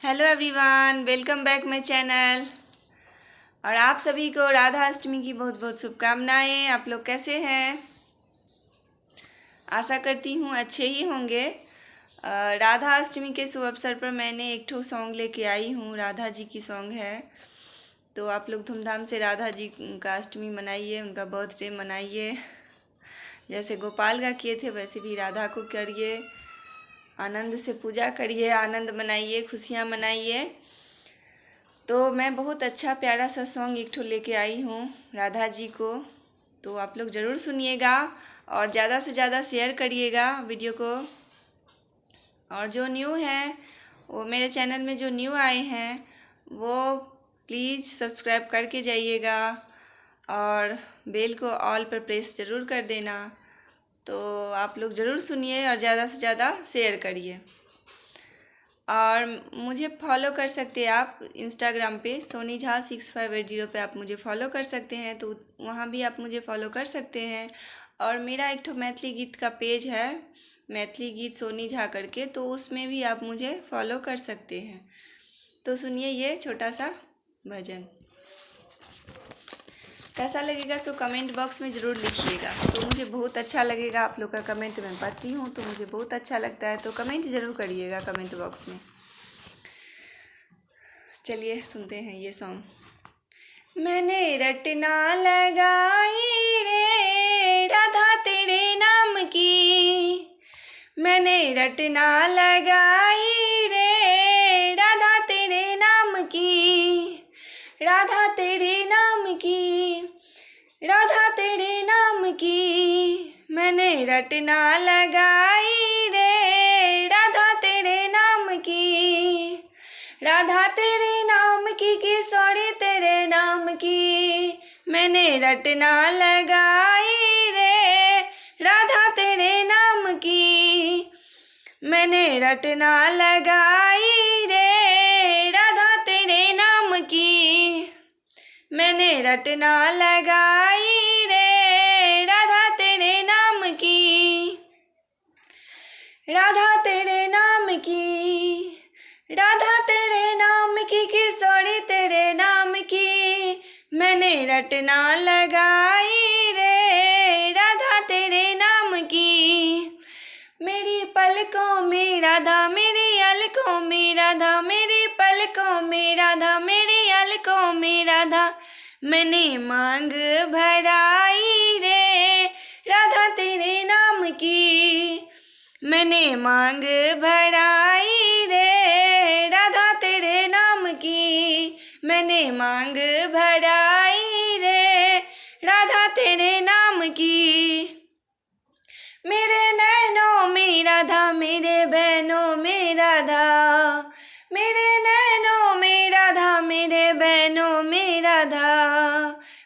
Hello everyone, welcome back my channel. और आप सभी को राधा अष्टमी की बहुत बहुत शुभकामनाएं। आप लोग कैसे हैं? आशा करती हूँ अच्छे ही होंगे। राधा अष्टमी के शुभ अवसर पर मैंने एक ठो सॉन्ग लेके आई हूँ। राधा जी की सॉन्ग है, तो आप लोग धूमधाम से राधा जी का अष्टमी मनाइए, उनका बर्थडे मनाइए। जैसे गोपाल का किए थे वैसे भी राधा को करिए, आनंद से पूजा करिए, आनंद मनाइए, खुशियाँ मनाइए। तो मैं बहुत अच्छा प्यारा सा सॉन्ग एक ठो लेके आई हूँ राधा जी को, तो आप लोग ज़रूर सुनिएगा और ज़्यादा से ज़्यादा शेयर करिएगा वीडियो को। और जो न्यू है वो मेरे चैनल में जो न्यू आए हैं वो प्लीज़ सब्सक्राइब करके जाइएगा और बेल को ऑल पर प्रेस ज़रूर कर देना। तो आप लोग ज़रूर सुनिए और ज़्यादा से ज़्यादा शेयर करिए। और मुझे फॉलो कर सकते हैं आप इंस्टाग्राम पे सोनी झा 6580 पे आप मुझे फॉलो कर सकते हैं, तो वहाँ भी आप मुझे फॉलो कर सकते हैं। और मेरा एक ठो मैथिली गीत का पेज है, मैथिली गीत सोनी झा करके, तो उसमें भी आप मुझे फॉलो कर सकते हैं। तो सुनिए ये छोटा सा भजन, कैसा लगेगा सो कमेंट बॉक्स में ज़रूर लिखिएगा। तो मुझे बहुत अच्छा लगेगा, आप लोग का कमेंट मैं पढ़ती हूँ तो मुझे बहुत अच्छा लगता है, तो कमेंट ज़रूर करिएगा कमेंट बॉक्स में। चलिए सुनते हैं ये सॉन्ग। मैंने रटना लगाई रे राधा तेरे नाम की, मैंने रटना लगाई रे राधा तेरे नाम की, राधा तेरे नाम की, राधा तेरे नाम की, मैंने रटना लगाई रे राधा तेरे नाम की, राधा तेरे नाम की किशोरी तेरे नाम की, मैंने रटना लगाई रे राधा तेरे नाम की, मैंने रटना लगाई रे राधा तेरे नाम की, मैंने रटना लगाई रे राधा तेरे नाम की, राधा तेरे नाम की, राधा तेरे नाम की किशोरी तेरे नाम की, मैंने रटना लगाई रे राधा तेरे नाम की, मेरी पलकों में राधा मेरी अलकों में राधा, मेरी पलकों में राधा मेरी अलकों में राधा, मैंने मांग भराई रे राधा तेरे नाम की, मैंने मांग भराई रे राधा तेरे नाम की, मैंने मांग भराई रे राधा तेरे नाम की, मेरे नैनों में राधा मेरे बहनों में राधा, मेरे नैनों में राधा मेरे बहनों में राधा,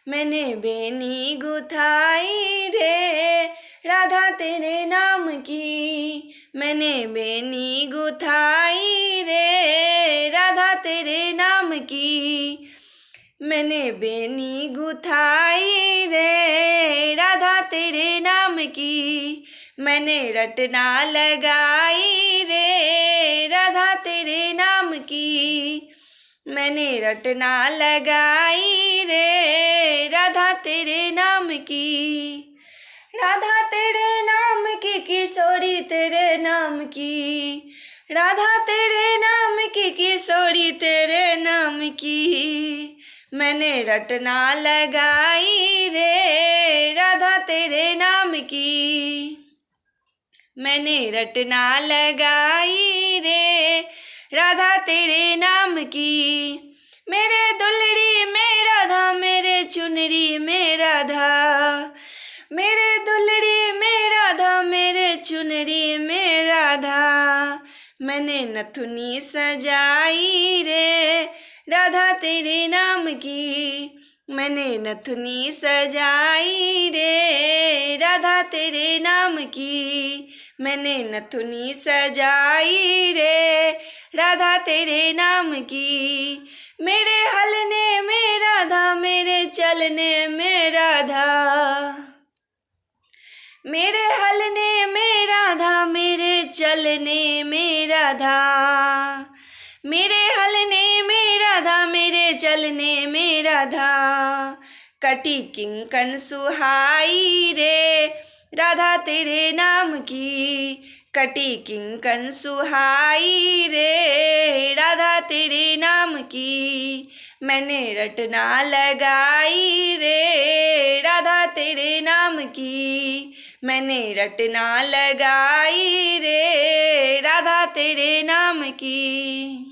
मैंने बेनी गुथाई रे राधा तेरे नाम की, मैंने बेनी गुथाई रे राधा तेरे नाम की, मैंने बेनी गुथाई रे राधा तेरे नाम की, मैंने रटना लगाई रे राधा तेरे नाम की, मैंने रटना लगाई रे राधा तेरे नाम की, राधा तेरे नाम की किशोरी तेरे नाम की, राधा तेरे नाम की किशोरी तेरे नाम की, मैंने रटना लगाई रे राधा तेरे नाम की, मैंने रटना लगाई रे राधा तेरे नाम की, मेरे दुलड़ी में राधा मेरे चुनरी में राधा, मेरे दुलड़ी में राधा मेरे चुनरी में राधा, मैंने नथुनी सजाई रे राधा तेरे नाम की, मैंने नथुनी सजाई रे राधा तेरे नाम की, मैंने नथुनी सजाई रे राधा तेरे नाम की, मेरे हलने में राधा मेरे चलने में राधा, मेरे हलने में राधा मेरे चलने में राधा, मेरे हलने में राधा मेरे चलने में राधा, कटी किंकन सुहाई रे राधा तेरे नाम की, कटी किंकन सुहाई रे राधा तेरे नाम की, मैंने रटना लगाई रे राधा तेरे नाम की, मैंने रटना लगाई रे राधा तेरे नाम की,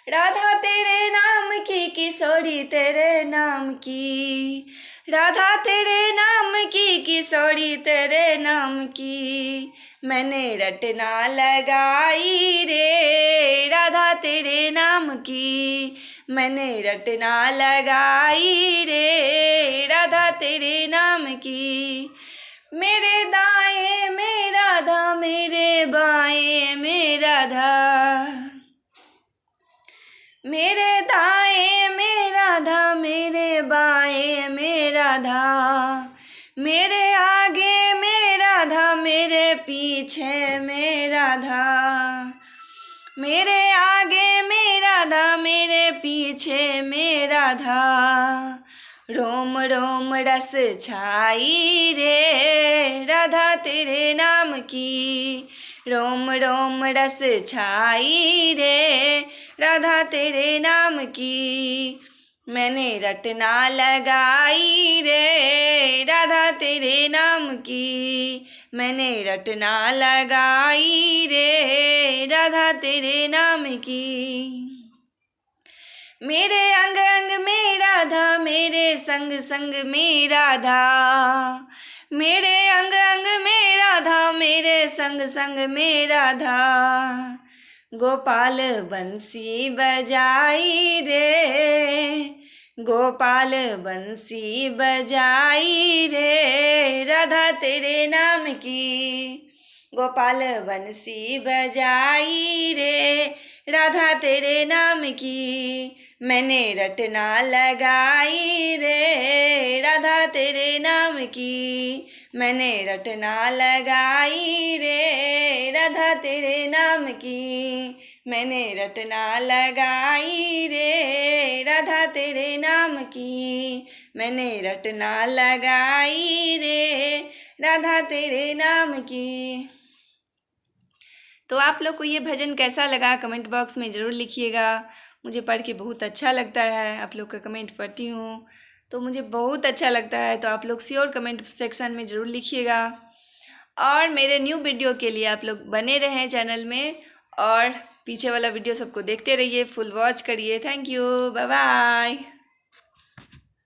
राधा तेरे नाम की किशोरी तेरे नाम की, राधा तेरे नाम की किशोरी तेरे नाम की, मैंने रटना लगाई रे राधा तेरे नाम की, मैंने रटना लगाई रे राधा तेरे नाम की, मेरे दाएं में राधा मेरे बाएं में राधा, मेरे दाएं में राधा मेरे बाएं में राधा, मेरे आगे में राधा मेरे पीछे में राधा, मेरे आगे में राधा मेरे पीछे में राधा, रोम रोम रस छाई रे राधा तेरे नाम की, रोम रोम रस छाई रे राधा तेरे नाम की, मैंने रटना लगाई रे राधा तेरे नाम की, मैंने रटना लगाई रे राधा तेरे नाम की, मेरे अंग अंग में राधा मेरे संग संग में राधा, मेरे अंग अंग में राधा मेरे संग संग में राधा, गोपाल बंसी बजाई रे गोपाल बंसी बजाई रे राधा तेरे नाम की, गोपाल बंसी बजाई रे राधा तेरे नाम की, मैंने रटना लगाई रे राधा तेरे नाम की, मैंने रटना लगाई रे राधा तेरे नाम की, मैंने रटना लगाई रे राधा तेरे नाम की, मैंने रटना लगाई रे राधा तेरे नाम की। तो आप लोग को ये भजन कैसा लगा कमेंट बॉक्स में ज़रूर लिखिएगा। मुझे पढ़ के बहुत अच्छा लगता है, आप लोग का कमेंट पढ़ती हूँ तो मुझे बहुत अच्छा लगता है। तो आप लोग श्योर कमेंट सेक्शन में ज़रूर लिखिएगा और मेरे न्यू वीडियो के लिए आप लोग बने रहें चैनल में और पीछे वाला वीडियो सबको देखते रहिए, फुल वॉच करिए। Thank you, bye bye.